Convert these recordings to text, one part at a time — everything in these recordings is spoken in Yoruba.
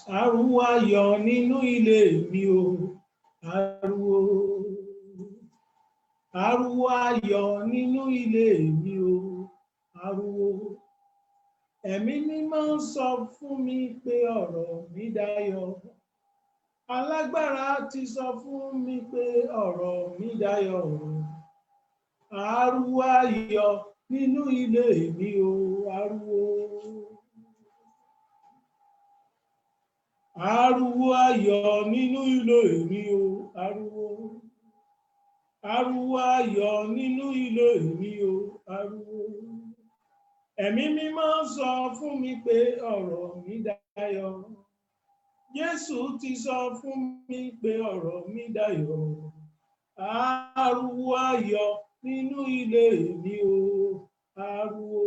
Ariwo ayọ̀ nínú ilé mi o, ariwo. Ariwo ayọ̀ nínú ilé mi o, ariwo. Ẹ̀mí mímọ́ ń sọ fún mi pé ọ̀rọ̀ mi dayọ̀. Alágbára ti sọ fún mi pé ọ̀rọ̀ mi dayọ̀. Ariwo ayọ̀ nínú ilé mi o, ariwo. Ariwo ayọ̀ nínú ilé mi o, ariwo. Ariwo ayọ̀ nínú ilé mi o, ariwo. Ẹ̀mí mímọ́ sọ fún mi pé ọ̀rọ̀ mi dayọ̀. Jésù ti sọ fún mi pé ọ̀rọ̀ mi dayọ̀. Ariwo ayọ̀ nínú ilé mi o, ariwo.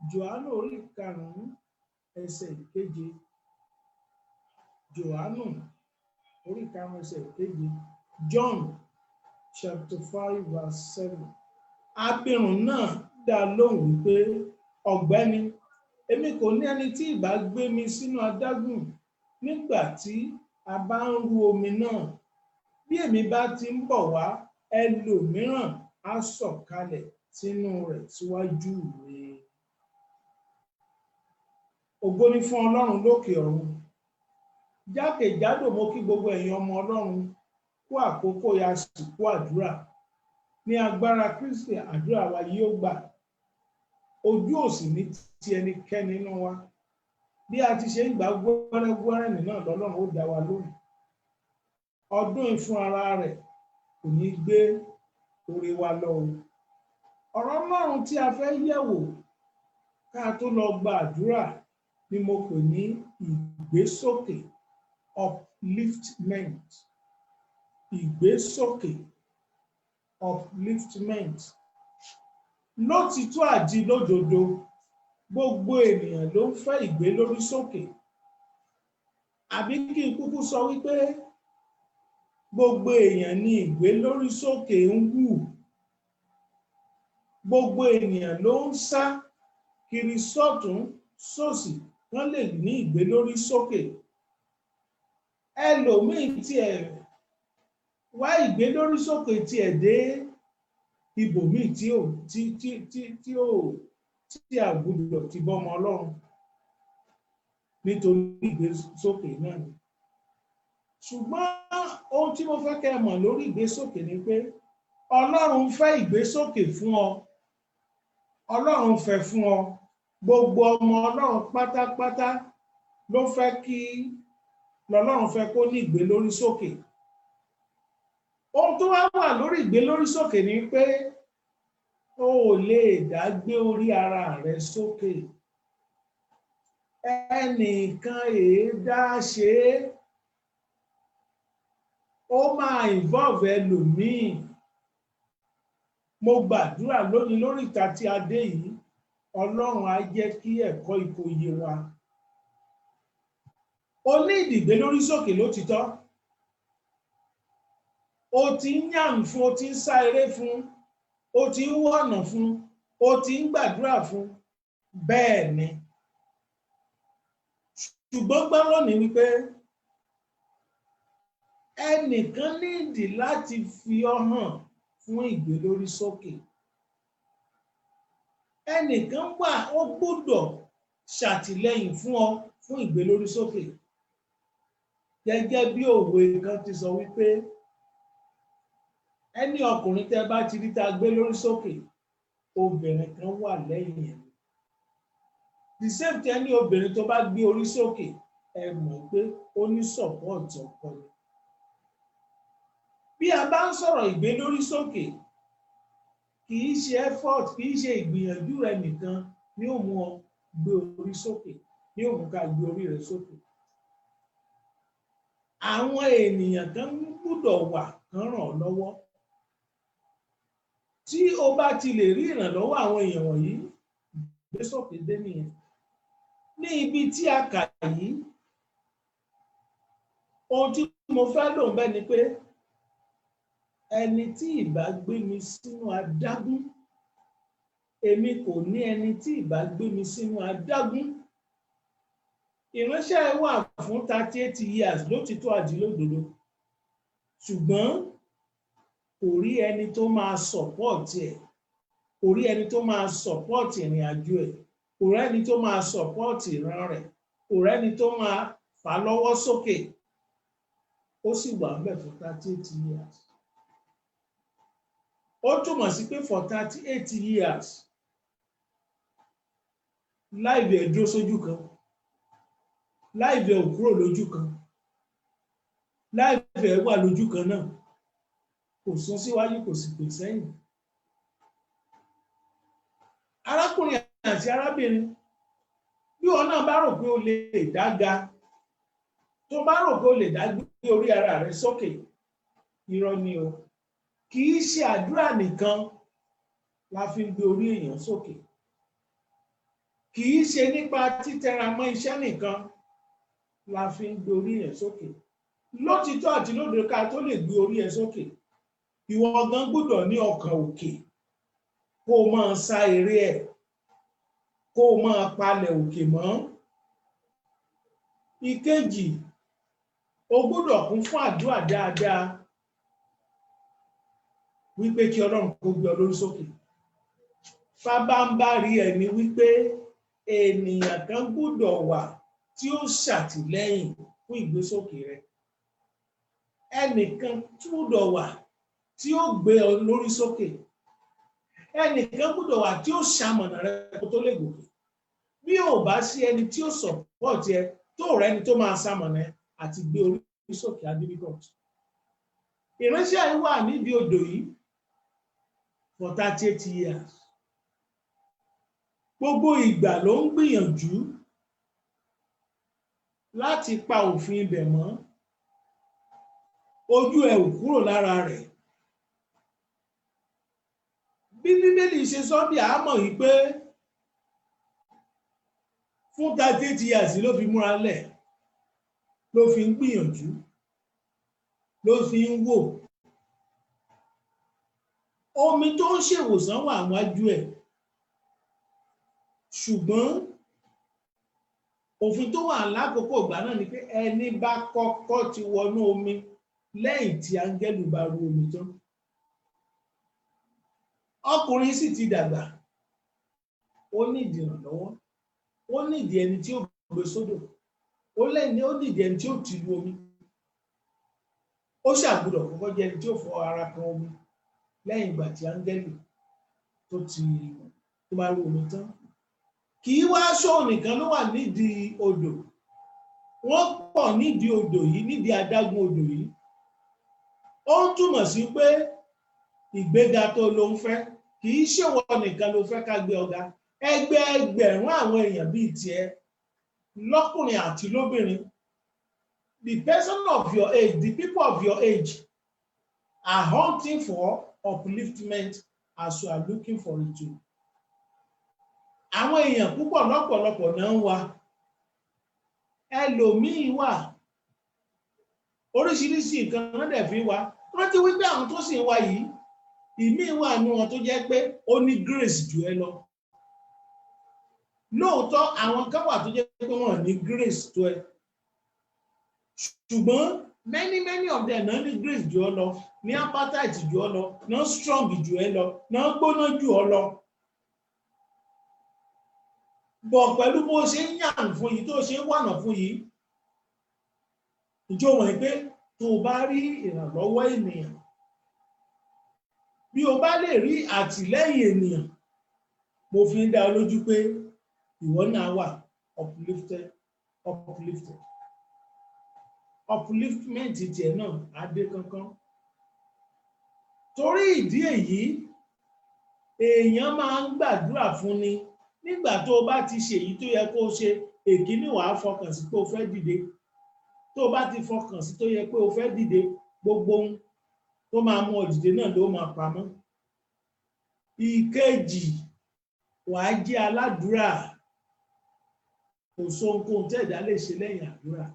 Jòhánù orí karùn-ún ẹsẹ̀ ìkeje. Jòhánù orí karùn-ún ẹsẹ̀ ìkeje. John chapter 5 verse 7. Apẹ̀rùn náà dá lóhùn wípé, ọ̀gbẹ́ni, èmi kò ní ẹni tí ìbá gbé mi sínú adágún nígbà tí a bá ń ru omi náà. Bí èmi bá ti ń bọ̀ wá, ẹlòmíràn á sọ̀kalẹ̀ sínú rẹ̀ síwájú mi. Ògo ni fún Ọlọ́run lókè ọ̀run. Jákèjádò mo kí gbogbo ẹ̀yin ọmọ Ọlọ́run kú àkókò àsìkò àdúrà. Ní agbára Kristi àdúrà wa yóò gbà. Ojú òsì ní ti ẹnikẹ́ni nínú wa. Bí a ti ṣe ń gbà gbọ́rẹ́gbọ́rẹ́ nínú Ọlọ́run ó dá wa lóhùn. Ọdún ìfún ara rẹ̀ kò ní gbé orí wa lọ. Ọ̀rọ̀ Ọlọ́run tí a fẹ́ yẹ̀wò ká tó lọ gba àdúrà ni mo pè ní ìgbésókè, upliftment. Ìgbésókè, upliftment. Lótìtọ́ àti lódodo, gbogbo ènìyàn ló ń fẹ́ ìgbé lórí sókè. Àbí kí n kúkú sọ wípé gbogbo èèyàn ni ìgbé lórí sókè ń wù. Gbogbo ènìyàn ló ń sá kiri sọ́tún sósì wọ́n lè ní ìgbé lórí sókè. Ẹlòmíì tiẹ̀ wá ìgbé lórí sókè tiẹ̀ dé ibòmíì tí a gbọ́dọ̀ ti bọ́mọ Ọlọ́run nítorí ìgbé sókè náà ni. Ṣùgbọ́n ohun tí mo fẹ́ kẹ́ mọ̀ lórí ìgbésókè ni pé Ọlọ́run fẹ́ ìgbésókè fún ọ. Ọlọ́run fẹ́ fún ọ. Gbogbo ọmọ Ọlọ́run pátápátá ló fẹ́ kí lọ́lọ́run fẹ́ kó ní ìgbé lórí sókè. Ohun tó wá wà lórí ìgbé lórí sókè ni pé o ò lè dá gbé orí ara rẹ sókè. Ẹnìkan dá ṣe é. Ó máa involve ẹlòmíì. Mo gbàdúrà lónìí lórí ìta tí a dé yìí, Ọlọ́run á jẹ́ kí ẹ̀kọ́ ipò yé wa. O ní ìdìgbé lórí sókè lótìtọ́. O ti ń yàn fún, o ti ń sá eré fún, o ti ń wọ̀nà fún, o ti ń gbàdúrà fún. Bẹ́ẹ̀ ni. Ṣùgbọ́n gbọ́ lónìí wípé ẹnìkan ní ìdí láti fi ọ hàn fún ìgbé lórí sókè. Ẹnìkan wà, ó gbọ́dọ̀ ṣàtìlẹ́yìn fún ọ fún ìgbé lórí sókè. Gẹ́gẹ́ bí òwe kan ti sọ wípé ẹni ọkùnrin tẹ́ bá ti rí ta gbé lórí sókè, obìnrin kan wà lẹ́yìn ẹ̀. The same thing, ẹni obìnrin tó bá gbé orí sókè, ẹ mọ̀ pé ó ní support ọkọ ni. Bí a bá ń sọ̀rọ̀ ìgbé lórí sókè, kì í ṣe effort, kì í ṣe ìgbìyànjú rẹ nìkan ni ó mú ọ gbé orí sókè, ni ó mú ká gbé orí rẹ sókè. Àwọn ènìyàn kan gbọ́dọ̀ wà kán ràn ọ́ lọ́wọ́. Tí o bá ti lè rí ìrànlọ́wọ́ àwọn èèyàn wọ̀nyí, ìgbésókè dé nìyẹn. Ní ibi tí a kà yìí, ohun tí mo fẹ́ lò ń bẹ̀ ni pé ẹni tí ìbá gbé mi sínú adágún, èmi kò ní ẹni tí ìbá gbé mi sínú adágún ìránṣẹ́ wà fún 38 years lótìtọ́ àti lódodo, ṣùgbọ́n kò rí ẹni tó máa sọ̀pọ̀tì ẹ̀, kò rí ẹni tó máa sọ̀pọ̀tì ìrìn àjò ẹ̀, kò rí ẹni tó máa sọ̀pọ̀tì ìran rẹ̀, kò rí ẹni tó máa fà lọ́wọ́ sókè. Ó sì wà ńbẹ̀ fún 38 years. Ó túmọ̀ sí pé for 38 years láìbẹ̀ ẹ̀ dúró sójú kan, láìbẹ̀ ò kúrò lójú kan, láìbẹ̀ ẹ̀ wà lójú kan náà, kò sún síwájú kò sì pè sẹ́yìn. Arákùnrin àti arábìnrin, bí wọn náà bá rò pé o lè dága, tó bá rò pé o lè dá gbé orí ara rẹ sókè, irọ́ ni o. Kì í ṣe àdúrà nìkan la fi ń gbé orí èèyàn sókè. Kì í ṣe nípa títẹra mọ́ iṣẹ́ nìkan la fi ń gbé orí èèyàn sókè. Lótìtọ́ àti lódodo ká tó lè gbé orí ẹ sókè, ìwọ gan gbọ́dọ̀ ní ọkàn òkè, kó o máa sá eré ẹ̀, kó o máa palẹ̀ òkè mọ́. Ìkejì, o gbọ́dọ̀ kún fún àdúrà dáadáa wípé kí Ọlọ́run kó gbé ọ lórí sókè. Fábánbárí ẹ̀ ni wípé ènìyàn kan gbọ́dọ̀ wà tí ó ṣàtìlẹ́yìn fún ìgbésókè rẹ. Ẹnìkan gbọ́dọ̀ wà tí ó gbé ọ lórí sókè. Ẹnìkan gbọ́dọ̀ wà tí ó ṣamọ̀nà rẹ kó tó lè gòkè. Bí ò bá sí ẹni tí ó support ẹ, tó rẹ ẹni tó máa ṣamọ̀nà ẹ àti gbé orí sókè adébíkọ̀tù. Ìránṣẹ́ yìí wà nídìí odò yìí for 38 years. Gbogbo ìgbà ló ń gbìyànjú láti pa òfin ibẹ̀ mọ́. Ojú ẹ̀ ò kúrò lára rẹ̀. Bí Bíbélì ṣe sọ bí àmọ̀ yìí pé fún 38 years ló fi múra lẹ̀, ló fi ń gbìyànjú, ló fi ń wò. Omi tó ń ṣèwòsàn wà wájú ẹ̀, ṣùgbọ́n òfin tó wà lákòókò ìgbà náà ni pé ẹni bá kọ́kọ́ ti wọnú omi lẹ́yìn tí áńgẹ́lì bá ru omi tán. Ọkùnrin sì ti dàgbà, ó nídìí ìrànlọ́wọ́, ó nídìí ẹni tí ó gbé sódò, ó nídìí ẹni tí ó tì lu omi. Ó ṣàgbọ́dọ̀ kọ́kọ́ jẹ́ ẹni tí ó fọ ara kan omi lẹ́yìn ìgbà tí áńgẹ́lì tó bá ru omi tán. Kì í wá ṣóò nìkan ló wà nídìí odò. Wọ́n pọ̀ nídìí odò yìí, nídìí adágún odò yìí. Ó ń túmọ̀ sí pé ìgbéga tó ló ń fẹ́, kì í ṣèwọ nìkan ló fẹ́ ká gbé ọ̀gá. Ẹgbẹẹgbẹ̀rún àwọn èèyàn bíi tiẹ̀, lọ́kùnrin àti lóbìnrin, the person of your age, the people of your age are hunting for upliftment as you are looking for it too. Àwọn èèyàn púpọ̀ lọ́pọ̀lọpọ̀ náà ń wá. Ẹlòmíì wà, oríṣiríṣi nǹkan náà dẹ̀ fi wá. Rántí wípé àwọn tó sì ń wá yìí, ìmíì wà nínú wọn tó jẹ́ pé ó ní grace jù ẹ lọ. Lóòótọ́ àwọn kan wà tó jẹ́ pé wọ́n ní grace tó ẹ, ṣùgbọ́n many of them náà ní grace jù ọ lọ, ní appetite jù ọ lọ, náà strong jù ẹ lọ, náà gbóná jù ọ lọ. Bọ̀ pẹ̀lú bó ṣe ń yàn fún yìí, tó ṣe ń wànà fún yìí, ìjọ mọ̀ pé tó bá rí ìrànlọ́wọ́ ènìyàn, bí o bá lè rí àtìlẹ́yìn ènìyàn, mo fi ń dá lójú pé ìwọ náà wà uplifted. Upliftment tiẹ̀ náà á dé kánkán. Torí ìdí èyí, èèyàn máa ń gbàdúrà fún ni. Nígbà tó o bá ti ṣe èyí tó yẹ kó o ṣe, èkíní wàá fọkàn sí pé o fẹ́ dìde. Tó o bá ti fọkàn sí tó yẹ pé o fẹ́ dìde, gbogbo ohun tó máa mú ọ dìde náà ló máa pamọ́. Ìkejì, wàá jẹ́ aládùúrà. Kò sóhunkóhun tí ẹ̀dá lè ṣe lẹ́yìn àdúrà.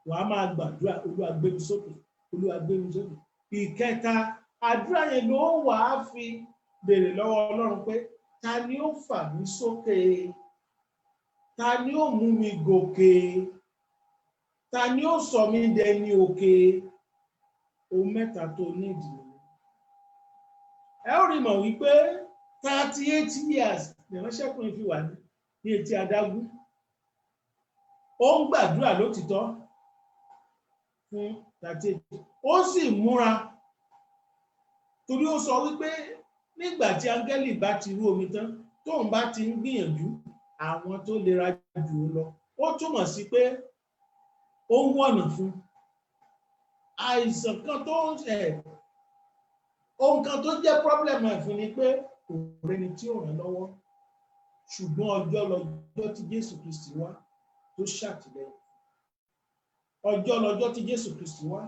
Wàá máa gbàdúrà, Olúwa gbé mi sókè, Olúwa gbé mi sókè. Ìkẹta, àdúrà yẹn ló wàá fi béèrè lọ́wọ́ Ọlọ́run pé ta ni ó fà mí sókè? ta ni ó mú mi gòkè, ta ni ó sọ mí dẹni òkè. Ohun mẹ́ta tó nídìí. Ẹ ó rí mọ̀ wípé 38 years ìránṣẹ́kùnrin fi wà ní etí adágún. Ó ń gbàdúrà lótìtọ́ fún 38. Ó sì múra torí ó sọ wípé nígbà tí áńgẹ́lì bá ti rú omi tán, tóun bá ti ń gbìyànjú, àwọn tó lera jù ú lọ. Ó túmọ̀ sí pé ó ń wọ̀nà fún àìsàn kan tó ń ohun kan tó jẹ́ pọ́blẹ́mù ẹ̀ fún ni pé kò rẹni tí ó ràn lọ́wọ́. Ṣùgbọ́n ọjọ́ lọ́jọ́ tí Jésù Kristi wá tó ṣàtìlẹ́yìn. Ọjọ́ lọ́jọ́ tí Jésù Kristi wá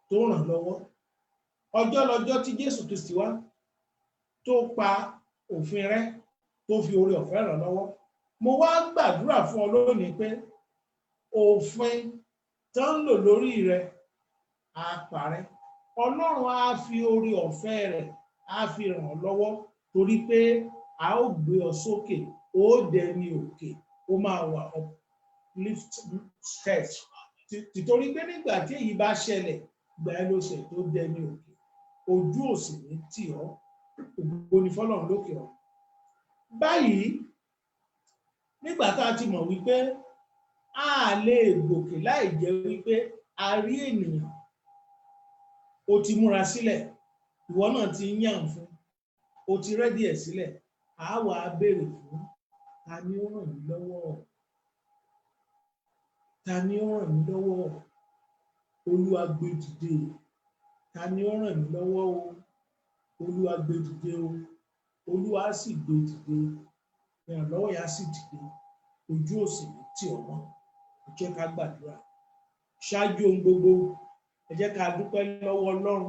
tó ràn lọ́wọ́. Ọjọ́ lọ́jọ́ tí Jésù Kristi wá tó pa òfin rẹ́, tó fi oore ọ̀fẹ́ ràn lọ́wọ́. Mo wá gbàdúrà fún ọ lónìí pé òfin tó ń lò lórí rẹ á parẹ́. Ọlọ́run á fi oore ọ̀fẹ́ rẹ̀ á fi ràn ọ́ lọ́wọ́, torí pé a ó gbé ọ sókè, ó dẹni òkè, ó máa wà uplift stretch. Títorí pé nígbà tí èyí bá ṣẹlẹ̀, gbà ẹ́ ló ṣe tó dẹni òkè. Ojú òsì ní tì ọ́, ògo ni fọ́lọ́run lókè ọ́. Báyìí, nígbà tá a ti mọ̀ wípé a lè gòkè láì jẹ́ wípé a rí ènìyàn, o ti múra sílẹ̀, ìwọ náà ti ń yàn fún, o ti rẹ́dí ẹ̀ sílẹ̀, a wà á béèrè fún ta ni ó ràn mí lọ́wọ́, ta ni ó ràn mí lọ́wọ́. Olúwa gbé dìde, ta ni ó ràn mí lọ́wọ́ o. Olúwa gbé dìde o. Olúwa sì gbé dìde, ìrànlọ́wọ́ yẹn á sì dìde. Ojú òsì ní tì ọ́ mọ́. Ẹ jẹ́ ká gbàdúrà. Ṣáájú ohun gbogbo, ẹ jẹ́ ká dúpẹ́ lọ́wọ́ Ọlọ́run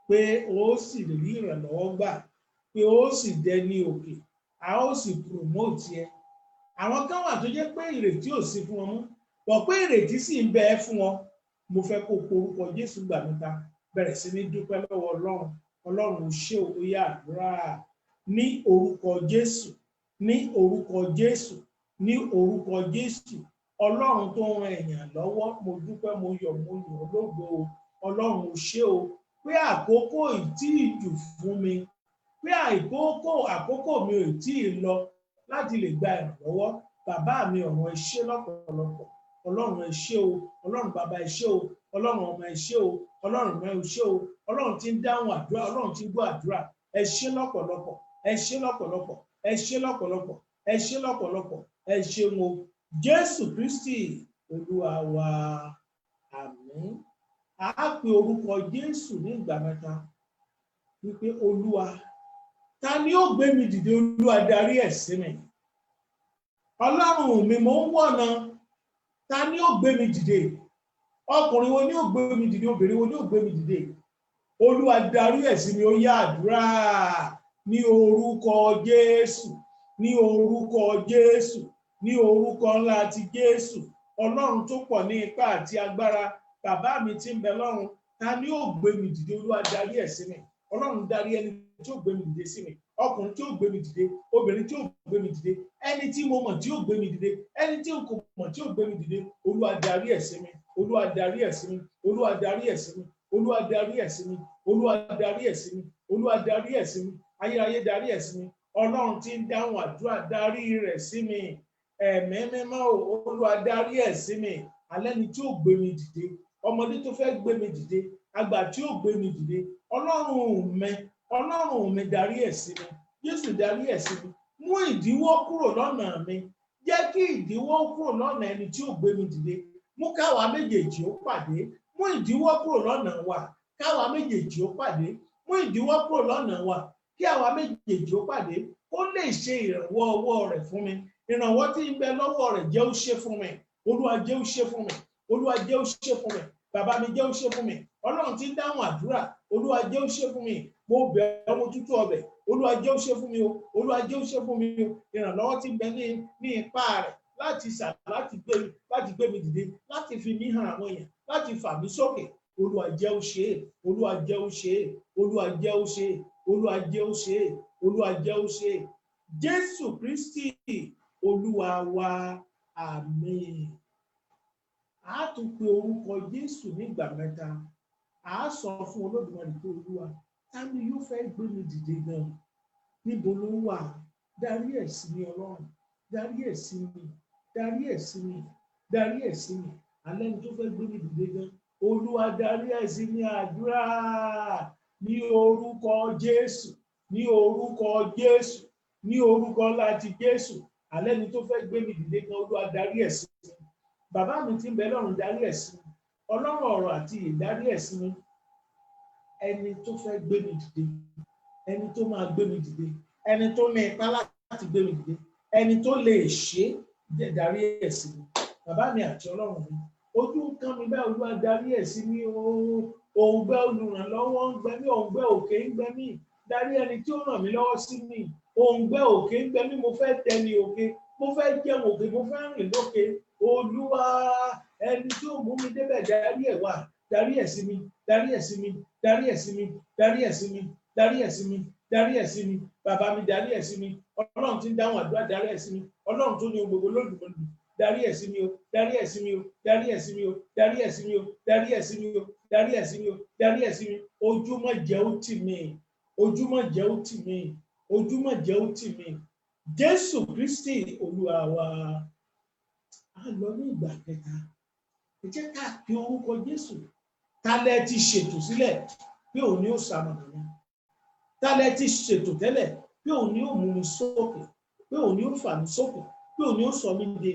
pé ó sì rí ìrànlọ́wọ́ gbà, pé ó sì dẹni òkè, a ó sì promote ẹ. Àwọn kan wà tó jẹ́ pé ìrètí ò sí fún wọn mọ́, bọ̀ pé ìrètí sì ń bẹ fún wọn. Mo fẹ́ kó porúkọ Jésù gbà níta, bẹ̀rẹ̀ sí ní dúpẹ́ lọ́wọ́ Ọlọ́run. Ọlọ́run ṣé o, ó yá àdúrà ní orúkọ Jésù, ní orúkọ Jésù, ní orúkọ Jésù. Ọlọ́run tó ń ran èèyàn lọ́wọ́, mo dúpẹ́, mo yọ̀, mo yìn ọ́ lógo o. Ọlọ́run ṣé o pé àkókò ìtí ìjù fún mi, pé àkókò mi ò tí ì lọ láti lè gba ìrànlọ́wọ́. Bàbá mi ọ̀run, ẹ ṣé lọ́pọ̀lọpọ̀. Ọlọ́run ẹ ṣé o, Ọlọ́run bàbá ẹ ṣé o, Ọlọ́run ọmọ ẹ ṣé o, Ọlọ́run ọmọ ẹ ṣé o, Ọlọ́run tí ń dáhùn àdúrà, Ọlọ́run tí ń gbọ́ àdúrà. Ẹ ṣé lọ́pọ̀lọpọ̀, ẹ ṣé lọ́pọ̀lọpọ̀, ẹ ṣé lọ́pọ̀lọpọ̀, ẹ ṣé lọ́pọ̀lọpọ̀, ẹ ṣé mo. Jésù Kristi Olúwa wa, àmín. A pe orúkọ Jésù ní ìgbà mẹ́ta wípé Olúwa, ta ni ó gbé mi dìde? Olúwa darí ẹ̀ sí mi. Ọlọ́run mi, mò ń wọ̀nà, ta ni ó gbé mi dìde? Ọkùnrin wo ni ó gbé mi dìde? Obìnrin wo ni ó gbé mi dìde? Olúwa darí ẹ̀ sí mi. Ó yá àdúrà ní orúkọ Jésù, ní orúkọ Jésù, ní orúkọ ńlá ti Jésù. Ọlọ́run tó pọ̀ ní ipá àti agbára, bàbá mi tí ń bẹ lọ́run, ta ni ó gbé mi dìde? Olúwa darí ẹ̀ sí mi. Ọlọ́run darí ẹni tí ó gbé mi dìde sí mi. Ọkùnrin tí ó gbé mi dìde, obìnrin tí ó gbé mi dìde, ẹni tí mo mọ̀ tí ó gbé mi dìde, ẹni tí n kò mọ̀ tí ó gbé mi dìde. Olúwa darí ẹ̀ sí mi. Olúwa darí ẹ̀ sí mi. Olúwa darí ẹ̀ sí mi. Olúwa darí ẹ̀ sí mi. Olúwa darí ẹ̀ sí mi. Olúwa darí ẹ̀ sí mi. Ayérayé darí ẹ̀ sí mi. Ọlọ́run tí ń dáhùn àdúrà, darí rẹ̀ sí mi. Ẹ̀mí mímọ́ o, Olúwa darí ẹ̀ sí mi. Alẹ́ ni tí ó gbé mi dìde, ọmọdé tó fẹ́ gbé mi dìde, àgbà tí ó gbé mi dìde. Ọlọ́run mi darí ẹ̀ sí mi. Jésù darí ẹ̀ sí mi. Mú ìdíwọ́ kúrò lọ́nà mi. Jẹ́ kí ìdíwọ́ kúrò lọ́nà ẹni tí ó gbé mi dìde. Mú káwa méjèèjì ó pàdé. Mú ìdíwọ́ kúrò lọ́nà wa, káwa méjèèjì ó pàdé. Mú ìdíwọ́ kúrò lọ́nà wa, kí àwa méjèèjì ó pàdé. Ó lè ṣe ìrànwọ́ ọwọ́ rẹ̀ fún mi. Ìrànwọ́ tí ń bẹ lọ́wọ́ rẹ̀ jẹ́ ó ṣe fún mi. Olúwa jẹ́ ó ṣe fún mi. Olúwa jẹ́ ó ṣe fún mi. Bàbá mi jẹ́ ó ṣe fún mi. Ọlọ́run tí ń dáhùn àdúrà, Olúwa jẹ́ ó ṣe fún mi. Mo bẹ̀ ọ́, mo tútù ọbẹ̀. Olúwa jẹ́ ó ṣe fún mi o. Olúwa jẹ́ ó ṣe fún mi o. Ìrànlọ́wọ́ tí ń bẹ ní ipá rẹ̀ láti gbé mi dìde, láti fi mí hàn àwọn èèyàn, láti fà mí sókè. Olúwa jẹ́ ó ṣe é. Olúwa jẹ́ ó ṣe é. Olúwa jẹ́ ó ṣe é. Olúwa jẹ́ ó ṣe é. Olúwa jẹ́ ó ṣe é. Jésù Kristi Olúwa wa, àmín. A tún pe orúkọ Jésù nígbà mẹ́ta. A sọ fún Olódùmarè pé Olúwa, ta ni yóò fẹ́ gbé mi dìde gan? Níbo ló wà? Darí ẹ̀ sí mi Ọlọ́run, darí ẹ̀ sí mi, darí ẹ̀ sí mi, darí ẹ̀ sí mi. Alẹ́ ni tó fẹ́ gbé mi dìde gan. Olúwa darí ẹ̀ sí mi, àdúrà ní orúkọ Jésù, ní orúkọ Jésù, ní orúkọ láti Jésù. Alẹ́ ni tó fẹ́ gbé mi dìde gan, Olúwa darí ẹ̀ sí mi. Bàbá mi tí ń bẹ lọ́run darí ẹ̀ sí mi. Ọlọ́run ọ̀rọ̀ àti ìdarí ẹ̀ sí mi. Ẹni tó fẹ́ gbé mi dìde, ẹni tó máa gbé mi dìde, ẹni tó ní ipá láti gbé mi dìde, ẹni tó lè ṣe é, darí ẹ̀ sí mi. Bàbá mi àti Ọlọ́run mi, ojú kan mi bẹ́ẹ̀, Olúwa darí ẹ̀ sí mi. Òǹgbẹ olùrànlọ́wọ́ ń gbẹ mí, òǹgbẹ òkè ń gbẹ mí. Darí ẹni tí ó ràn mí lọ́wọ́ sí mi. Òǹgbẹ òkè ń gbẹ mí, mo fẹ́ tẹni òkè, mo fẹ́ jẹun òkè, mo fẹ́ rìn lókè. Olúwa, ẹni tí ó mú mi débẹ̀, darí ẹ̀ wá, darí ẹ̀ sí mi, darí ẹ̀ sí mi, darí ẹ̀ sí mi, darí ẹ̀ sí mi, darí ẹ̀ sí mi, darí ẹ̀ sí mi. Bàbá mi, darí ẹ̀ sí mi. Ọlọ́run tí ń dáhùn àdúrà, darí ẹ̀ sí mi. Ọlọ́run tó ní ohun gbogbo lódùmọ̀dù, darí ẹ̀ sí mi o, darí ẹ̀ sí mi o, darí ẹ̀ sí mi o, darí ẹ̀ sí mi o, darí ẹ̀ sí mi o, darí ẹ̀ sí mi o, darí ẹ̀ sí mi. Ojúmọ́ jẹ́ ó tì mí, ojúmọ́ jẹ́ ó tì mí, ojúmọ́ jẹ́ ó tì mí. Jésù Kristi Olúwa wa. A lọ ní ìgbà kẹta. Ẹ jẹ́ ká pe orúkọ Jésù. Tálẹ̀ ti ṣètò sílẹ̀ pé òun ni ó ṣamọ̀nà mi. Tálẹ̀ ti ṣètò tẹ́lẹ̀ pé òun ni ó mú mi sókè, pé òun ni ó fà mí sókè, pé òun ni ó sọ mí dé.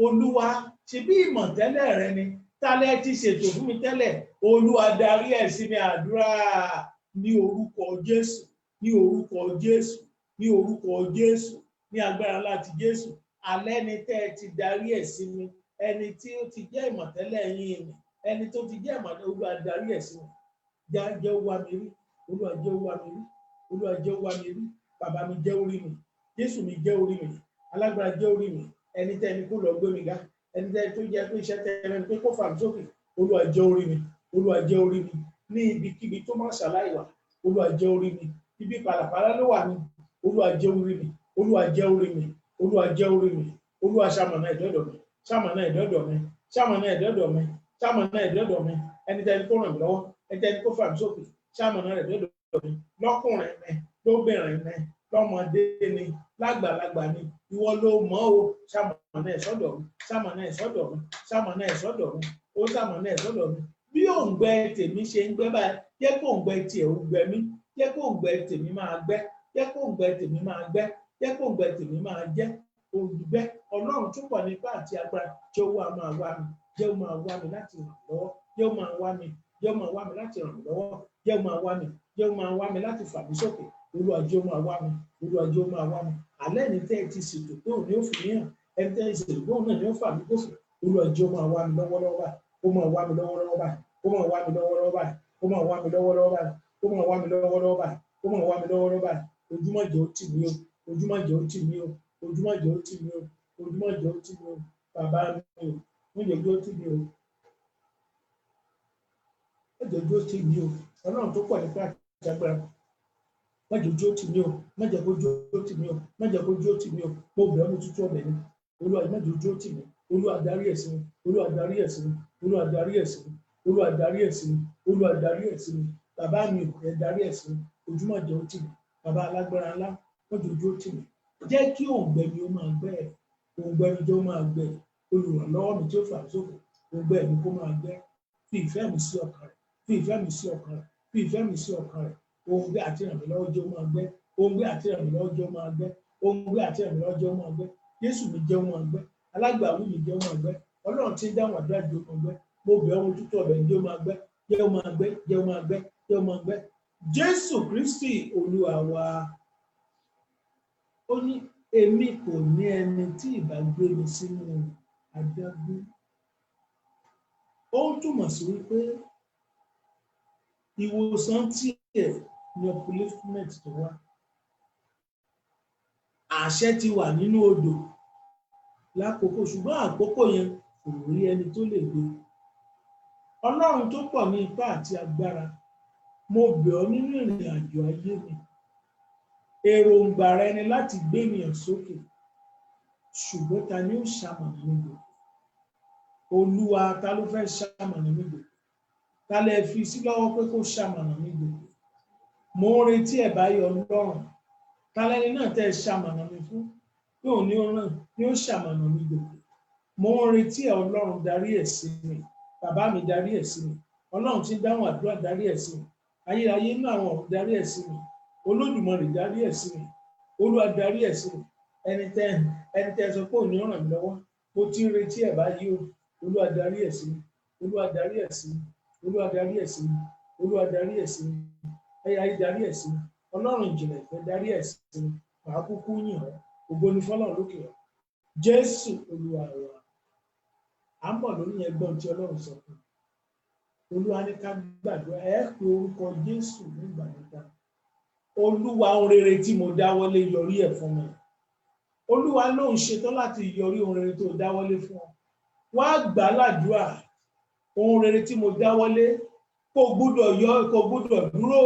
Olúwa, ṣe bí ìmọ̀tẹ́lẹ̀ rẹ ni. Tálẹ̀ ti ṣètò fún mi tẹ́lẹ̀. Olúwa, darí ẹ̀ sí mi, àdúrà ní orúkọ Jésù, ní orúkọ Jésù, ní orúkọ Jésù, ní agbára láti Jésù. Alẹ́ ni tẹ́ ẹ ti darí ẹ̀ sí mi. Ẹni tí ó ti jẹ́ ìmọ̀tẹ́lẹ̀ yín mi, ẹni tó ti jẹ́ ìmọ̀tẹ́lẹ̀, Olúwa darí ẹ̀ sí mi. Jẹ́ ó wá mi rí, Olúwa jẹ́ ó wá mi rí, Olúwa jẹ́ ó wá mi rí. Bàbá mi jẹ́ orí mi, Jésù mi jẹ́ orí mi, alágbára jẹ́ orí mi. Ẹni tẹ́ ẹni kó lọ gbé mi ga, ẹni tẹ́ tó jẹ́ pé iṣẹ́ tẹ́ ẹni pé kó fà mí sókè. Olúwa jẹ́ orí mi, Olúwa jẹ́ orí mi. Ní ibikíbi tó máa ṣàlàyé wà, Olúwa jẹ́ orí mi. Ibi pàlàpàlà ló wà ní, Olúwa jẹ́ orí mi, Olúwa jẹ́ orí mi, Olúwa jẹ́ orí mi. Olúwa ṣamọ̀nà ìdọ́dọ̀ mi, ṣamọ̀nà ìdọ́dọ̀ mi, ṣamọ̀nà ìdọ́dọ̀ mi, ṣamọ̀nà ìdọ́dọ̀ mi. Ẹni tẹ́ ẹni kó ràn mí lọ́wọ́, ẹni tẹ́ ẹni kó fà mí sókè, ṣamọ̀nà ìdọ́dọ̀ mi. Lọ́kùnrin mi, lóbìnrin mi, lọ́mọdé ni, lágbàlagbà ni, ìwọ ló mọ̀ o. Ṣamọ̀nà ìsọ́dọ̀ mi, ṣamọ̀nà ìsọ́dọ̀ mi, ṣamọ̀nà ìsọ́dọ̀ mi, ó ṣamọ̀nà ìsọ́dọ̀ mi. Bí òǹgbẹ tèmi ṣe ń gbẹ báyìí, jẹ́ kó òǹgbẹ tiẹ̀ ó gbẹ mí, jẹ́ kó òǹgbẹ tèmi máa gbẹ, jẹ́ kó òǹgbẹ tèmi máa gbẹ, jẹ́ kó òǹgbẹ tèmi máa jẹ́ olùgbẹ. Ọlọ́run túbọ̀ nípa àti agbára, jẹ́ ó máa wá mi, jẹ́ ó máa wá mi láti ràn mí lọ́wọ́, jẹ́ ó máa wá mi, jẹ́ ó máa wá mi láti ràn mí lọ́wọ́, jẹ́ ó máa wá mi, jẹ́ ó máa wá mi láti fà mí sókè. Olúwa jẹ́ ó máa wá mi, Olúwa jẹ́ ó máa wá mi. Alẹ́ ni tẹ́ ẹ ti ṣètò pé òun ni ó fi mí hàn, ẹni tẹ́ ẹ ṣètò pé òun náà ni ó fà mí gòkè. Olúwa jẹ́ ó máa wá mi lọ́wọ́lọ́wọ́ báyìí, ó máa wá mi lọ́wọ́lọ́wọ́ báyìí, ó máa wá mi lọ́wọ́lọ́wọ́ báyìí, ó máa wá mi lọ́wọ́lọ́wọ́ báyìí, ó máa wá mi lọ́wọ́lọ́wọ́ báyìí, ó máa wá mi lọ́wọ́lọ́wọ́ báyìí. Ojúmọ́ jẹ́ ó tì mí o, ojúmọ́ jẹ́ ó tì mí o, ojúmọ́ jẹ́ ó tì mí o, ojúmọ́ jẹ́ ó tì mí o. Bàbá mi o, wọ́n jẹ́ ó tì mí o, wọ́n jẹ́ ó tì mí o. Ọlọ́run tó pọ̀ nípa àti agbára, wọ́n jẹ́ ó tì mí o, wọ́n jẹ́ ó tì mí o, wọ́n jẹ́ ó tì mí o. Mo bẹ̀ ọ́ ní tútù ọbẹ̀ ni. Olúwa má jẹ́ ó tì mí, Olúwa darí ẹ̀ sí mi, Olúwa darí ẹ̀ sí mi, Olúwa darí ẹ̀ sí mi, Olúwa darí ẹ̀ sí mi, Olúwa darí ẹ̀ sí mi. Bàbá mi ò ẹ darí ẹ̀ sí mi. Ojúmọ́ jẹ́ ó tì mí. Bàbá alágbára ńlá, wọ́n jẹ́ ó tì mí. Jẹ́ kí òǹgbẹ mi ó máa gbẹ, òǹgbẹ mi jẹ́ ó máa gbẹ. Olùrànlọ́wọ́ mi tí ó fà mí sókè, òǹgbẹ mi kó máa gbẹ. Fi ìfẹ́ mi sí ọkàn rẹ̀, fi ìfẹ́ mi sí ọkàn rẹ̀, fi ìfẹ́ mi sí ọkàn rẹ̀. Òǹgbẹ àti ràn mí lọ́wọ́ jẹ́ ó máa gbẹ, òǹgbẹ àti ràn mí lọ́wọ́ jẹ́ ó máa gbẹ, òǹgbẹ àti ràn mí lọ́wọ́ jẹ́ ó máa gbẹ. Jésù mi jẹ́ ó máa gbẹ, alágbàwí mi jẹ́ ó máa gbẹ, Ọlọ́run tí ń dáhùn àdúrà jẹ́ ó máa gbẹ. Mo bẹ̀ ọ́ tútù ọbẹ̀ jẹ́ ó máa gbẹ, jẹ́ ó máa gbẹ, jẹ́ ó máa gbẹ, jẹ́ ó máa gbẹ. Jésù Kristi Olúwa wa. Ó ní èmi kò ní ẹni tí ìbá gbé mi sínú adágún. Ó túmọ̀ sí wípé ìwòsàn tiẹ̀ ní upliftment tó wá. Àṣẹ ti wà nínú odò lákòókò, ṣùgbọ́n àkókò yẹn kò rí ẹni tó lè gbé. Ọlọ́run tó pọ̀ ní ipá àti agbára, mo bẹ̀ ọ́ nínú ìrìn àjò ayé mi. Èròǹgbà rẹ ni láti gbé ènìyàn sókè. ṣùgbọ́n ta ni ó ṣamọ̀nà nígbò? Olúwa ta ló fẹ́ ṣamọ̀nà nígbò? Ta lẹ fi sí lọ́wọ́ pé kó ṣamọ̀nà nígbò? Mo ń retí ẹ̀bá yọ Ọlọ́run. Ta lẹni náà tẹ́ ṣamọ̀nà mi fún? Pé òun ni ó ràn ni ó ṣamọ̀nà nígbò. Mo ń retí ẹ̀ Ọlọ́run, darí ẹ̀ sí mi. Bàbá mi, darí ẹ̀ sí mi. Ọlọ́run tí ń dáhùn àdúrà, darí ẹ̀ sí mi. Ayérayé inú àwọn ọ̀run, darí ẹ̀ sí mi. Olódùmarè, darí ẹ̀ sí mi. Olúwa, darí ẹ̀ sí mi. Ẹni tẹ́ sọ pé òun ni ó ràn mí lọ́wọ́, mo ti ń retí ẹ̀ báyìí o. Olúwa, darí ẹ̀ sí mi. Olúwa, darí ẹ̀ sí mi. Olúwa, darí ẹ̀ sí mi. Olúwa, darí ẹ̀ sí mi. Ayérayé, darí ẹ̀ sí mi. Ọlọ́run ìjìnlẹ̀ ìfẹ́, darí ẹ̀ sí mi. Màá kúkú yìn ọ́. Ògo ni fọ́lọ́run lókè ọ́. Jésù Olúwa wa. À ń bọ̀ lórí ẹgbọ́n tí Ọlọ́run sọ fún mi. Olúwa ní ká gbàdúrà, ẹ pe orúkọ Jésù nígbà nígbà. Olúwa, ohun rere tí mo dáwọ́lé, yọrí ẹ̀ fún mi. Olúwa lóun ṣetán láti yọrí ohun rere tó dáwọ́lé fún ọ. Wá gbà ládùúrà. Ohun rere tí mo dáwọ́lé kò gbọ́dọ̀ dúró.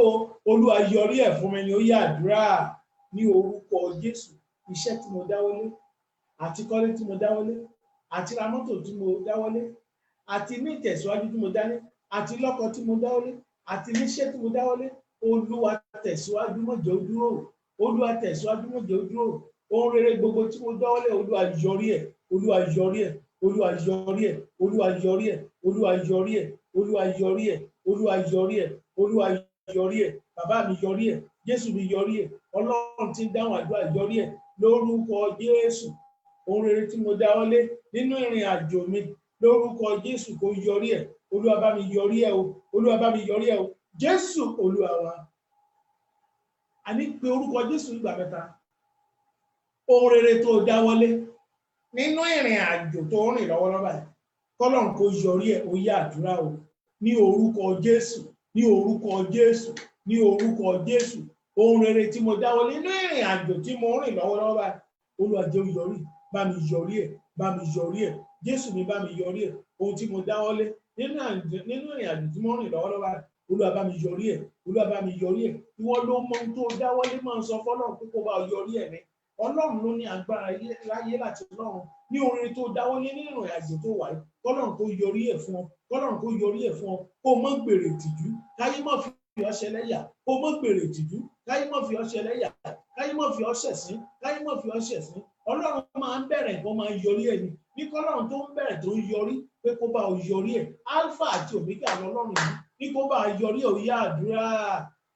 Olúwa, yọrí ẹ̀ fún mi ni ó yá àdúrà ní orúkọ Jésù. Iṣẹ́ tí mo dáwọ́lé, àti kọ́lé tí mo dáwọ́lé, àti ra mọ́tò tí mo dáwọ́lé, àti ní ìtẹ̀síwájú tí mo dání, àti lọ́kọ tí mo dáwọ́lé, àti níṣẹ́ tí mo dáwọ́lé. Olúwa, tẹ̀síwájú, má jẹ́ ó dúró. Olúwa, tẹ̀síwájú, má jẹ́ ó dúró. Ohun rere gbogbo tí mo dáwọ́lé, Olúwa, yọrí ẹ̀. Olúwa, yọrí ẹ̀. Olúwa, yọrí ẹ̀. Olúwa, yọrí ẹ̀. Olúwa, yọrí ẹ̀. Olúwa, yọrí ẹ̀. Olúwa, yọrí ẹ̀. Olúwa, yọrí ẹ̀. Bàbá mi, yọrí ẹ̀. Jésù mi, yọrí ẹ̀. Ọlọ́run tí ń dáhùn àdúrà, yọrí ẹ̀ lórúkọ Jésù. Ohun rere tí mo dáwọ́lé nínú ìrìn àjò mi, lórúkọ Jésù, kó yọrí ẹ̀. Olúwa, bá mi yọrí ẹ̀ o. Olúwa, bá mi yọrí ẹ̀ o. Jésù Olúwa wa. Àní pé orúkọ Jésù nígbà mẹ́ta. Ohun rere tó dáwọ́lé nínú ìrìn àjò tó rìn lọ́wọ́lọ́wọ́ báyìí, kọ́lọ́run kó yọrí ẹ̀, ó yá àdúrà o. Ní orúkọ Jésù, ní orúkọ Jésù, ní orúkọ Jésù. Ohun rere tí mo dáwọ́lé nínú ìrìn àjò tí mo rìn lọ́wọ́lọ́wọ́ báyìí, Olúwa, jẹ́ ó yọrí. Bá mi yọrí ẹ̀. Bá mi yọrí ẹ̀. Jésù mi, bá mi yọrí ẹ̀. Ohun tí mo dáwọ́lé nínú ìrìn àjò tí mo rìn lọ́wọ́lọ́wọ́ báyìí, Olúwa, bá mi yọrí ẹ̀. Olúwa, bá mi yọrí ẹ̀. Ìwọ ló mọ ohun tó dáwọ́lé, máa ń sọ fọ́lọ́run pé kó bá yọrí ẹ̀ ní. Ọlọ́run ló ní agbára láyé láti lọ́run. Ní orin tó dáwọ́lé ní ìrìn àjò tó wà, kọ́lọ́run kó yọrí ẹ̀ fún ọ. Kọ́lọ́run kó yọrí ẹ̀ fún ọ. Kó má gbèrè tìjú. Káyé má fi ọ́ ṣẹlẹ́yà. Kó má gbèrè tìjú. Káyé má fi ọ́ ṣẹlẹ́yà. Káyé má fi ọ́ ṣẹ̀sín. Káyé má fi ọ́ ṣẹ̀sín. Ọlọ́run máa ń bẹ̀rẹ̀ nǹkan, máa ń yọrí ẹ̀ ni. Ní kọ́lọ́run tó ń bẹ̀rẹ̀ tó ń yọrí, pé kó bá ọ yọrí ẹ̀. Alpha àti Omega lọ́lọ́run yìí. Ní kó bá yọrí ẹ̀, ó yá àdúrà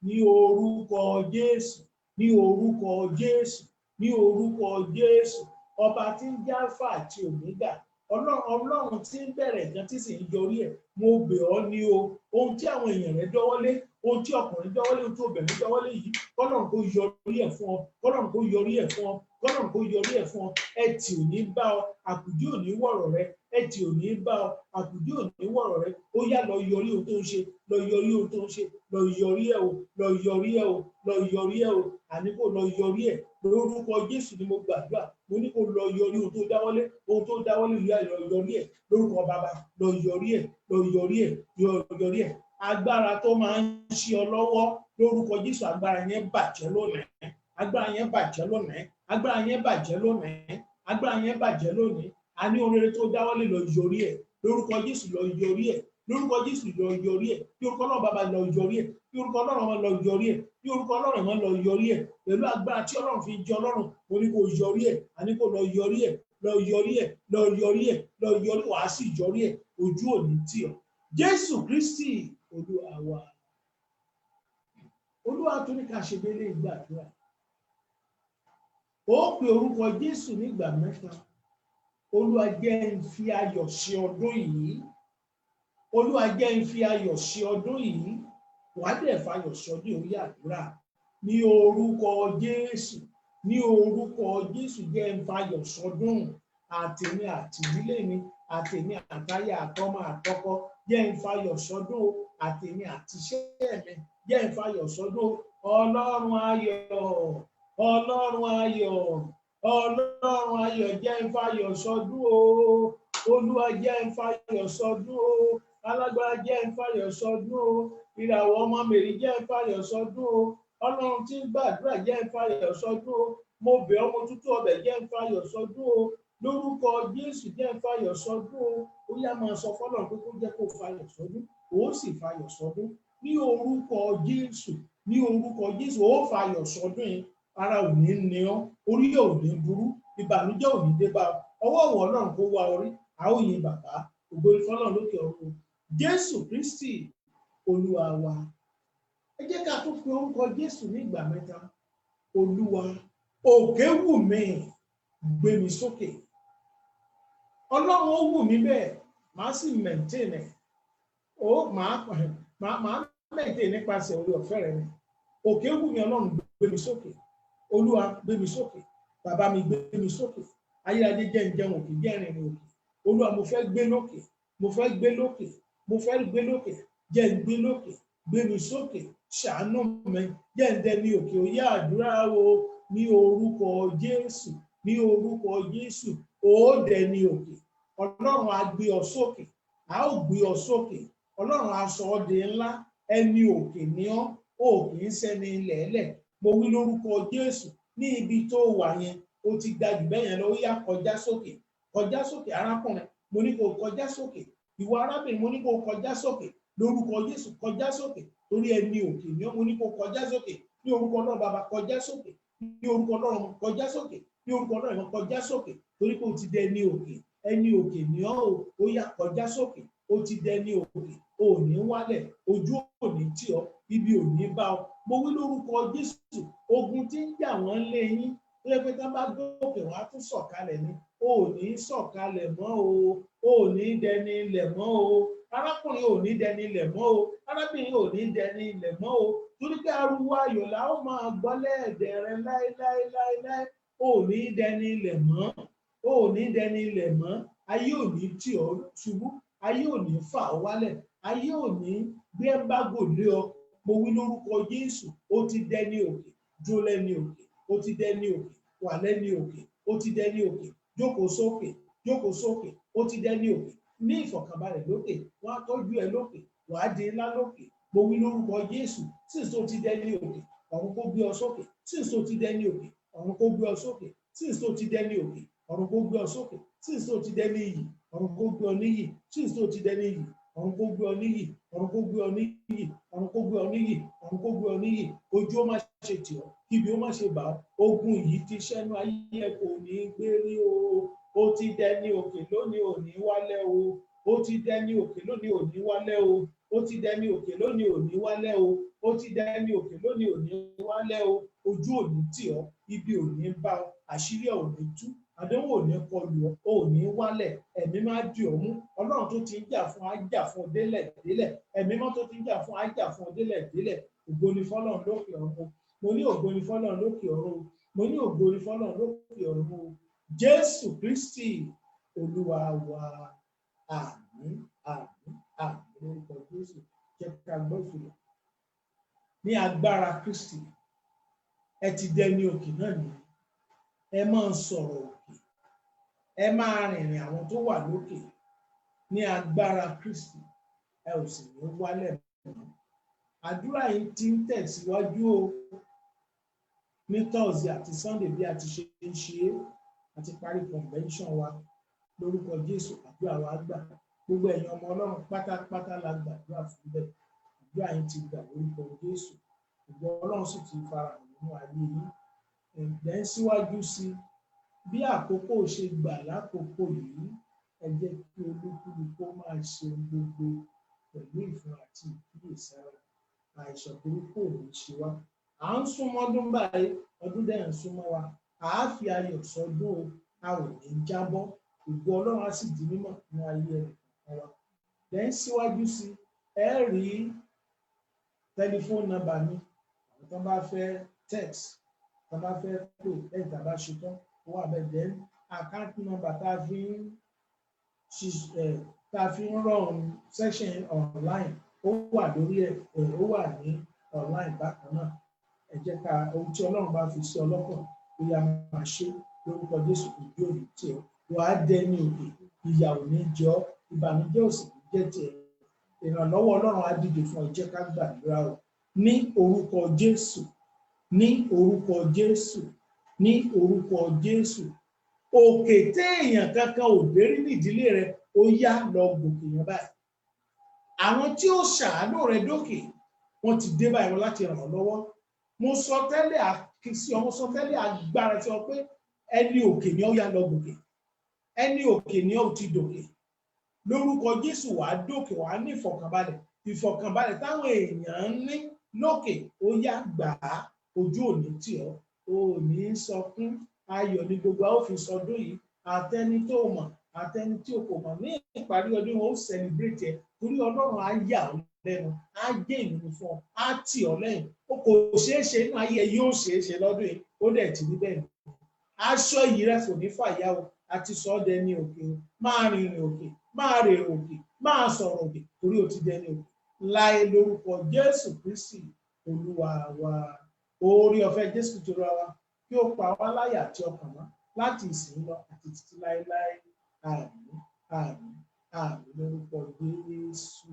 ní orúkọ Jésù. Ní orúkọ Jésù. Ní orúkọ Jésù. Ọba tí ń jẹ́ Alpha àti Omega. Ọlọ́run tí ń bẹ̀rẹ̀ nǹkan tí sì ń yọrí ẹ̀. Mo bẹ̀ ọ́ ní o. Ohun tí àwọn èèyàn rẹ̀ dọ́wọ́lé, ohun tí ọkùnrin dọ́wọ́lé, ohun tí obìnrin dọ́wọ́lé yìí, kọ́lọ́run kó yọrí ẹ̀ fún ọ. Kọ́lọ́run kó yọrí ẹ̀ fún ọ. Kọ́lọ́run kó yọrí ẹ̀ fún ọ. Ẹtì ò ní bá ọ. Àkùdí ò ní wọ̀rọ̀ rẹ. Ẹtì ò ní bá ọ. Àkùdí ò ní wọ̀rọ̀ rẹ. Ó yá, lọ yọrí ohun tó ń ṣe. Lọ yọrí ohun tó ń ṣe. Lọ yọrí ẹ̀ o. Lọ yọrí ẹ̀ o. Lọ yọrí ẹ̀ o. Àní kó lọ yọrí ẹ̀. Lórúkọ Jésù ni mo gbàdúrà. Mo ní kó lọ yọrí ohun tó dáwọ́lé. Ohun tó dáwọ́lé ìyá lọ yọrí ẹ̀. Lórúkọ Bàbá, lọ yọrí ẹ̀. Lọ yọrí ẹ̀. Yọrí ẹ̀. Agbára tó máa ń ṣí ọ lọ́wọ́, lórúkọ Jésù, agbára yẹn bàjẹ́ lónìí. Agbára yẹn bàjẹ́ lónìí. Agbára yẹn bàjẹ́ lónìí. Agbára yẹn bàjẹ́ lónìí. A ní ohun rere tó dáwọ́lé, lọ yọrí ẹ̀. Lórúkọ Jésù, lọ yọrí ẹ̀. Lórúkọ Jésù, lọ yọrí ẹ̀. Bí orúkọ náà Bàbá, lọ yọrí ẹ̀. Bí orúkọ náà Ọmọ, lọ yọrí ẹ̀. Bí orúkọ Ọlọ́run mọ́, lọ yọrí ẹ̀. Pẹ̀lú agbára tí Ọlọ́run fi jẹ Ọlọ́run, mo ní kó yọrí ẹ̀. A ní kó lọ yọrí ẹ̀. Lọ yọrí ẹ̀. Lọ yọrí ẹ̀. Lọ yọrí, wàá sì yọrí ẹ̀. Ojú ò ní tì ọ́. Jésù Kristi Olúwa wa. Olúwa tó ní ká ṣe délé ìgbàdúrà. Ó pe orúkọ Jésù nígbà mẹ́ta. Olúwa, jẹ́ ń fi ayọ̀ ṣe ọdún yìí. Olúwa, jẹ́ ń fi ayọ̀ ṣe ọdún yìí. Wàá dẹ̀ fayọ̀ ṣọdún orí àdúrà. Ní orúkọ Jésù. Ní orúkọ Jésù, jẹ́ ń fayọ̀ ṣọdún. Àtèmi àti ìdílé mi, àtèmi àtayà àtọmọ àtọkọ, jẹ́ ń fayọ̀ ṣọdún. Àtèmi àti iṣẹ́ mi, jẹ́ ń fayọ̀ ṣọdún. Ọlọ́run ayọ̀. Ọlọ́run ayọ̀. Ọlọ́run ayọ̀, jẹ́ ń fayọ̀ ṣọdún o. Olúwa, jẹ́ ń fayọ̀ ṣọdún o. Alágbára, jẹ́ ń fayọ̀ ṣọdún o. Ìràwọ̀ ọmọ Mèrí, jẹ́ ń fayọ̀ ṣọdún o. Ọlọ́run tí ń gbàdúrà, jẹ́ ń fayọ̀ ṣọdún o. mo bẹ̀ ọ́ mo tútù ọbẹ̀ jẹ́ ń fayọ̀ sọdún o lórúkọ Jésù jẹ́ ń fayọ̀ sọdún o ó yá máa sọ fọ́lọ́run pé kó jẹ́ kó fayọ̀ sọdún ó sì fayọ̀ sọdún ní orúkọ Jésù ní orúkọ Jésù ó fayọ̀ sọdún yìí ara ò ní ní ọ́ orí ò ní burú ìbànújẹ́ ò ní dé bá ọwọ́ ìwọ náà kó wá orí a ó yin bàbá ògo ìfọ́lọ́run lókè ọ̀run Jésù Kristi Olúwa wa ẹ jẹ́ ká tún pe orúkọ Jésù ní ìgbà mẹ́ta Olúwa òkè wù mí gbé mi sókè Ọlọ́run ó wù mí bẹ́ẹ̀ màá sì maintain ẹ̀ ó màá maintain nípasẹ̀ orí ọ̀fẹ́ rẹ̀ ni òkè wù mí Ọlọ́run gbé mi sókè Olúwa gbé mi sókè bàbá mi gbé mi sókè ayérayé jẹ́ ń jẹun òkè jẹ́ ìrìn òkè Olúwa mo fẹ́ gbé lókè mo fẹ́ gbé lókè mo fẹ́ gbé lókè jẹ́ ń gbé lókè gbé mi sókè ṣàánú mi jẹ́ ń dẹni òkè ó yá àdúrà o ní orúkọ Jésù ní orúkọ Jésù ó dẹni òkè Ọlọ́run á gbé ọ sókè a ó gbé ọ sókè Ọlọ́run á sọ ọ́ di ńlá ẹni òkè ní ọ́ ò kì í ṣẹni ilẹ̀ẹ́lẹ̀ mo wí lórúkọ Jésù ní ibi tó wà yẹn ó ti ga jù bẹ́ẹ̀ yẹn lọ ó yá kọjá sókè arákùnrin mo ní kó kọjá sókè ìwọ arábìnrin mo ní kó kọjá sókè lórúkọ Jésù kọjá sókè torí ẹni òkè ní ọ́ mo ní kó kọjá sókè ní orúkọ náà bàbá kọjá sókè ní orúkọ Ọlọ́run kọjá sókè ní orúkọ Ọlọ́run kọjá sókè torí pé ó ti dẹ ẹni òkè ní ọ́ ó yá kọjá sókè ó ti dẹ ní òkè ò ní wálẹ̀ ojú ò ní tì ọ́ ibi ò ní bá ọ mo wí lórúkọ Jésù ogun tí ń jà wọ́n lé yín tó yẹ pé tá bá gòkè wọ́n á tún sọ̀kalẹ̀ ní ò ní sọ̀kalẹ̀ mọ́ o ò ní dẹni ilẹ̀ mọ́ o arákùnrin ò ní dẹni ilẹ̀ mọ́ o arábìnrin ò ní dẹni ilẹ̀ mọ́ o torí pé ariwo ayọ̀ la ó máa gbọ́ lẹ́ẹ̀dẹ̀ rẹ láéláéláéláé ò ní dẹni ilẹ̀ mọ́ ò ní dẹni ilẹ̀ mọ́ ayé ò ní tì ọ́ ṣubú ayé ò ní fà ọ́ wálẹ̀ ayé ò ní gbé ẹ̀ńbágò lé ọ mo wí lórúkọ Jésù ó ti dẹni òkè dúró lẹ́ni òkè ó ti dẹni òkè wà lẹ́ni òkè ó ti dẹni òkè jókòó sókè ó ti dẹni òkè ní ìfọ̀kànbalẹ̀ lókè wọ́n á tọ́jú ẹ lókè wàá di ńlá lókè mo wí lórúkọ Jésù sísè tó ti dẹni òkè ọ̀run kó gbé ọ sókè sísè tó ti dẹni òkè ọ̀run kó gbé ọ sókè sísè tó ti dẹni òkè ọ̀run kó gbé ọ sókè sísè tó ti dẹni iyì ọ̀run kó gbé ọ níyì sísè tó ti dẹni iyì ọ̀run kó gbé ọ níyì ọ̀run kó gbé ọ níyì ọ̀run kó gbé ọ níyì ọ̀run kó gbé ọ níyì ojú ó má ṣe tì ọ́ kíbi ó má ṣe bà ọ́ ogun yìí ti ṣẹ́nu ayé ẹ kò ní gbé rí o ó ti dẹni òkè lónìí ò ní wálẹ̀ o ó ti dẹni òkè lónìí ò ní wálẹ̀ o ó ti dẹni òkè lónìí ò ní wálẹ̀ o ó ti dẹni òkè lónìí ò ní wálẹ̀ o ojú ò ní tì ọ́ ibi ò ní bá ọ àṣírí ò ní tú àdéhùn ò ní kọlù ọ ò ní wálẹ̀ ẹ̀mí máa dì ọ́ mú Ọlọ́run tó ti ń jà fún ájà fún ọ délẹ̀ ẹ̀mí mọ́ tó ti ń jà fún ájà fún ọ délẹ̀ ògo ni fọ́lọ́run lókè ọ̀run mo ní ògo ni fọ́lọ́run lókè ọ̀run mo ní ògo ni fọ́lọ́run lókè ọ̀run Jésù Kristi Olúwa wa àmín àmín àmín lórúkọ Jésù jẹ́ ká gbọ́ ìfìlọ̀ ní agbára Kristi ẹ ti dẹni òkè náà ni ẹ máa sọ̀rọ̀ òkè ẹ máa rìnrìn àwọn tó wà lókè ní agbára Kristi ẹ ò sì ní wálẹ̀ mọ́ àdúrà yìí ti ń tẹ̀síwájú o ní Thursday àti Sunday bí a ti ṣe ń ṣe é àti parí convention wa lórúkọ Jésù àdúrà wa gbà gbogbo ẹ̀yin ọmọ Ọlọ́run pátápátá la gbàdúrà fún bẹ́ẹ̀ àdúrà yìí ti gbà lórúkọ Jésù ìgbọ́ Ọlọ́run sì ti farahàn nínú ayé yìí ẹ̀ǹdẹ́ síwájú sí bí àkókò ṣe gbà lákòókò yìí ẹ jẹ́ kí olúkúlùkù máa ṣe gbogbo pẹ̀lú ìfún àti ìkíyèsára àìsàn burúkú ò ní ṣe wá à ń súnmọ́ ọdún báyìí ọdún dẹ̀ ń súnmọ́ wa àá fi ayọ̀ sọdún o a ò ní jábọ́ ògo Ọlọ́run á sì di mímọ̀ ní ayé rẹ̀ kan wa then síwájú sí ẹ rí tẹlifóònù nọ́mbà mi àwọn tó bá fẹ́ text tó bá fẹ́ pè lẹ́yìn tá a bá ṣe tán ó wà bẹ́ẹ̀ then account number tá a fi ń run session online ó wà lórí ẹ̀ ó wà ní online bákan náà ẹ jẹ́ ká ohun tí Ọlọ́run bá fi sí ọlọ́kàn ó yá máa ṣe lórúkọ Jésù ìdí òní tí ọ wàá dẹni òkè ìyà ò ní jẹ ọ́ ìbànújẹ́ ò sì ní jẹ́ tiẹ̀ ìrànlọ́wọ́ Ọlọ́run á dìde fún ọ jẹ́ ká gbàdúrà o ní orúkọ Jésù ní orúkọ Jésù ní orúkọ Jésù. Òkè téèyàn kankan ò dé rí nídìílé rẹ, ó yá lọ gòkè yẹn báyìí. Àwọn tí ó ṣàánú rẹ dókè, wọ́n ti dé báyìí láti ràn ọ́ lọ́wọ́. Mo sọ tẹ́lẹ̀ àkíyèsí ọmọ, sọ tẹ́lẹ̀ agbára tí ọ pé ẹni òkè ni ó yá lọ gòkè, ẹni òkè ni ó ti dòkè. Lórúkọ Jésù wàá dòkè, wàá ní ìfọ̀kànbalẹ̀, ìfọ̀kànbalẹ̀ táwọn èèyàn ń ní lókè, ó yá gbà á. Ojú òní tì ọ́, ò ní sọkún, ayọ̀ ní gbogbo a ó fi sọdún yìí. Àtẹni tó mọ̀, àtẹni tí o kò mọ̀, ní ìparí ọdún wọn ó celebrate ẹ, torí Ọlọ́run á yà ọ́ lẹ́nu, á gbé ìmúni fún ọ, á tì ọ́ lẹ́yìn. Ó kò ṣeé ṣe nínú ayé, yóò ṣeé ṣe lọ́dún yìí, ó dẹ̀ ti rí bẹ́ẹ̀. Aṣọ yìí rẹ̀ kò ní fàyà o, àti sọ ọ́ dẹni òkè o. Máa rìnrìn òkè, máa rèrè òkè, máa sọ̀rọ̀ òkè, torí o ti dẹni òkè. Láé lórúkọ Jésù Kristi Olúwa wa. Oore ọ̀fẹ́ Jésù tó ra wa kí ó pa wá láyà àti ọkàn mọ́ láti ìsìn lọ àti títí láéláé. Àmín, àmín, àmín lórúkọ Jésù.